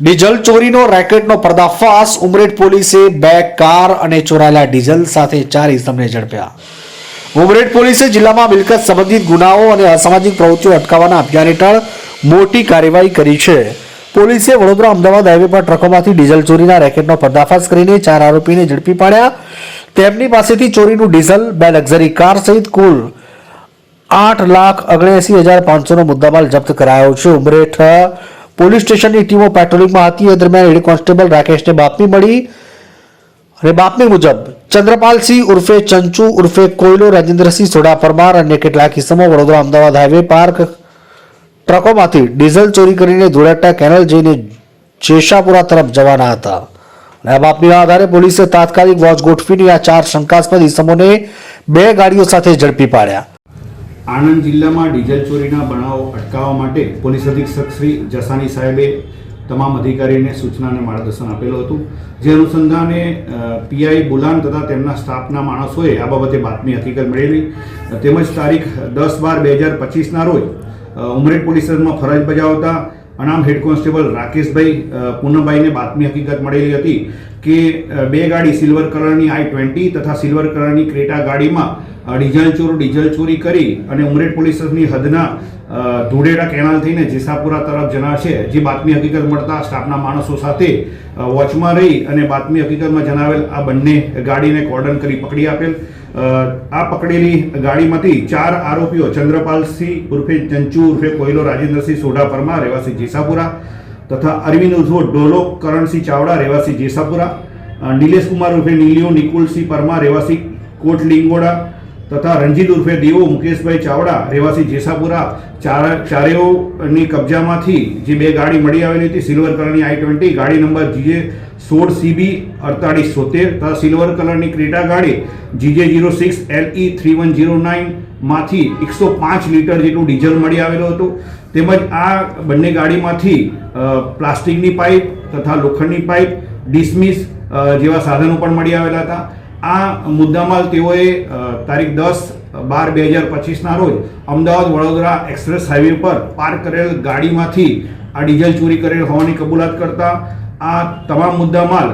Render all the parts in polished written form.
Diesel ચોરીનો રેકેટનો પર્દાફાશ. ઉમરેઠ પોલીસે 2 કાર અને ચોરાયેલા ડીઝલ સાથે 4 ઇસમને ઝડપ્યા. ઉમરેઠ પોલીસે જિલ્લામાં મિલકત સંબંધિત ગુનાઓ અને અસામાજિક પ્રવૃત્તિઓ અટકાવવાના અભિયાન હેઠળ મોટી કાર્યવાહી કરી છે. પોલીસે વડોદરા અમદાવાદ હાઈવે પર ટ્રકોમાંથી ડીઝલ ચોરીના રેકેટનો પર્દાફાશ કરીને 4 આરોપીને ઝડપી પાડ્યા. તેમની પાસેથી ચોરીનું ડીઝલ, 2 લક્ઝરી કાર સહિત કુલ 8,79,500નો મુદ્દામાલ જપ્ત કરાયો છે. ઉમરેઠ પોલીસ સ્ટેશનની ટીમો પેટ્રોલિંગમાં હતી. એ દરમિયાન હેડ કોન્સ્ટેબલ રાકેશને બાતમી મળી અને બાતમી મુજબ ચંદ્રપાલસિંહ ઉર્ફે ચંચુ ઉર્ફે કોયલો, રાજેન્દ્રસિંહ સોડા પરમાર અને કેટલાક કિસ્સામાં વડોદરા અમદાવાદ હાઈવે પાર્ક ટ્રકોમાંથી ડીઝલ ચોરી કરીને ધોળાટા કેનાલ જઈને જેશાપુરા તરફ જવાના હતા. અને આ બાતમીના આધારે પોલીસે તાત્કાલિક વોચ ગોઠવીને આ 4 શંકાસ્પદ ઇસમોને 2 ગાડીઓ સાથે ઝડપી પાડ્યા. આણંદ જિલ્લામાં ડીઝલ ચોરીના બનાવો અટકાવવા માટે પોલીસ અધિક્ષક શ્રી જસાની સાહેબે તમામ અધિકારીઓને સૂચના અને માર્ગદર્શન આપેલું હતું. જે અનુસંધાને પીઆઈ બુલાન તથા તેમના સ્ટાફના માણસોએ આ બાબતે બાતમી હકીકત મેળવી તેમજ તારીખ 10/12/2025ના રોજ ઉમરેઠ પોલીસ સ્ટેશનમાં ફરજ બજાવતા અનામ હેડ કોન્સ્ટેબલ રાકેશભાઈ પૂનમભાઈને બાતમી હકીકત મળેલી હતી કે 2 ગાડી સિલ્વર કલરની i20 તથા સિલ્વર કલરની ક્રેટા ગાડીમાં ડીઝલ ચોરી કરી અને ઉમરેઠ પોલીસ સ્ટેશનની હદના ધુળેડા કેનાલ થઈને જેસાપુરા તરફ જનાર છે. જે બાતમી હકીકત મળતા સ્ટાફના માણસો સાથે વોચમાં રહી અને બાતમી હકીકતમાં જણાવેલ આ બંને ગાડીને કોર્ડન કરી પકડી આપેલ. આ પકડેલી ગાડીમાંથી 4 આરોપીઓ ચંદ્રપાલસિંહ ઉર્ફે ચંચુ ઉર્ફે કોયલો, રાજેન્દ્રસિંહ સોઢા પરમાર રહેવાસી જેસાપુરા તથા અરવિંદ ઉર્ફે ડોલો કરણસિંહ ચાવડા રહેવાસી જેસાપુરા, નિલેશ કુમાર ઉર્ફે નીલિયો નિકુલસિંહ પરમાર રહેવાસી કોટ લીંગોડા તથા રંજીત ઉર્ફે દેવો મુકેશભાઈ ચાવડા રહેવાસી જેસાપુરા ચારેઓની કબજામાંથી જે 2 ગાડી મળી આવેલી હતી. સિલ્વર કલરની i20 ગાડી નંબર GJ16CB 4873 તથા સિલ્વર કલરની ક્રેટા ગાડી GJ06LE3109 માંથી 105 લીટર જેટલું ડીઝલ મળી આવેલું હતું. તેમજ આ બંને ગાડીમાંથી પ્લાસ્ટિકની પાઇપ તથા લોખંડની પાઇપ, ડિસમિસ જેવા સાધનો પણ મળી આવેલા હતા. આ મુદ્દામાલ તેઓએ તારીખ 10/12/2025ના રોજ અમદાવાદ વડોદરા એક્સપ્રેસ હાઈવે પર પાર્ક કરેલ ગાડીમાંથી આ ડીઝલ ચોરી કરેલ હોવાની કબૂલાત કરતા આ તમામ મુદ્દામાલ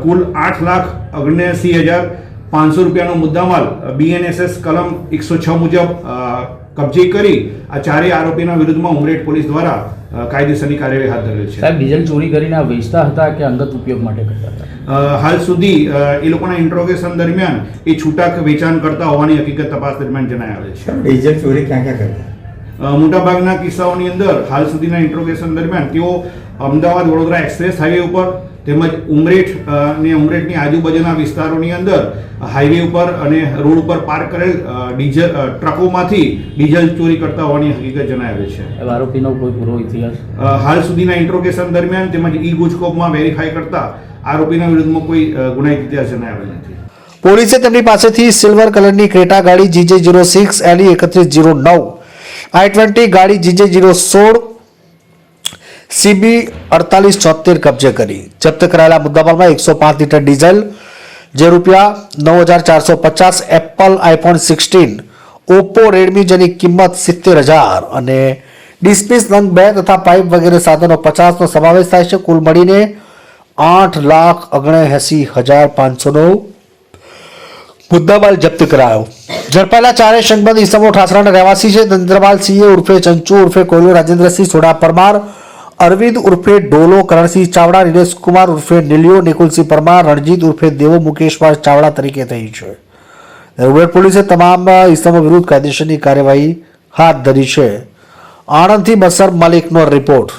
કુલ 8,79,500 રૂપિયાનો મુદ્દામાલ BNSS કલમ 106 મુજબ કબજે કરી આ 4 આરોપીના વિરુદ્ધમાં ઉમરેઠ પોલીસ દ્વારા કાયદેસરની કાર્યવાહી હાથ ધરેલ છે. સાહેબ, ડીઝલ ચોરી કરીને આ વેચતા હતા કે અંગત ઉપયોગ માટે કરતા હતા? હાલ સુધી એ લોકોના ઇન્ટ્રોગેશન દરમિયાન એ છૂટક વેચાણ કરતા હોવાની હકીકત તપાસ દરમિયાન જણાઈ આવે છે. ડીઝલ ચોરી ક્યાં ક્યાં કરતા? મોટાભાગના કિસ્સાઓની અંદર હાલ સુધીના ઇન્ટ્રોગેશન દરમિયાન તેઓ અમદાવાદ વડોદરા એક્સપ્રેસ હાઈવે ઉપર તેમજ ઉમરેઠની આજુબાજુના વિસ્તારોની અંદર હાઈવે ઉપર અને રોડ ઉપર પાર્ક કરેલ ટ્રકોમાંથી ડીઝલ ચોરી કરતા હોવાની હકીકત જણાઈ આવે છે. આરોપીનો કોઈ પૂરો ઇતિહાસ હાલ સુધીના ઇન્ટ્રોગેશન દરમિયાન તેમજ ગુજકોપમાં વેરીફાઈ કરતા આરોપીના વિરુદ્ધમાં કોઈ ગુનાહિત ઇતિહાસ જણાઈ આવેલ નથી. પોલીસે તેમની પાસેથી સિલ્વર કલરની ક્રેટા ગાડી GJ06LE3109, i20 ગાડી GJ016 CB 4876 કબજે કરી. જપ્ત કરાયેલા મુદ્દામાલમાં 105 લીટર ડીઝલ, જે ₹9,450, એપલ iPhone 16, ઓપ્પો રેડમી જેની કિંમત 70,000 અને ડિસ્મિસ નંગ 2 તથા પાઇપ વગેરે સાધનો 50નો સમાવેશ થાય છે. કુલ મળીને 8,79,500નો મુદ્દામાલ જપ્ત કરાયો. ઝડપાયેલા 4 શંકબંધ ઇસમો ઠાસરાના રહેવાસી છે. ચંદ્રપાલસિંહ ઉર્ફે ચંચુ ઉર્ફે કોયલો, રાજેન્દ્રસિંહ સોડા પરમાર, અરવિંદ ઉર્ફે ડોલો કરણસિંહ ચાવડા, નિલેશ કુમાર ઉર્ફે નીલિયો નિકુલસિંહ પરમાર, રણજીત ઉર્ફે દેવો મુકેશભાઈ ચાવડા તરીકે થઈ છે. ઉમરેઠ પોલીસે તમામ ઇસમો વિરુદ્ધ કાયદેસરની કાર્યવાહી હાથ ધરી છે. આણંદથી બસર મલિકનો રિપોર્ટ.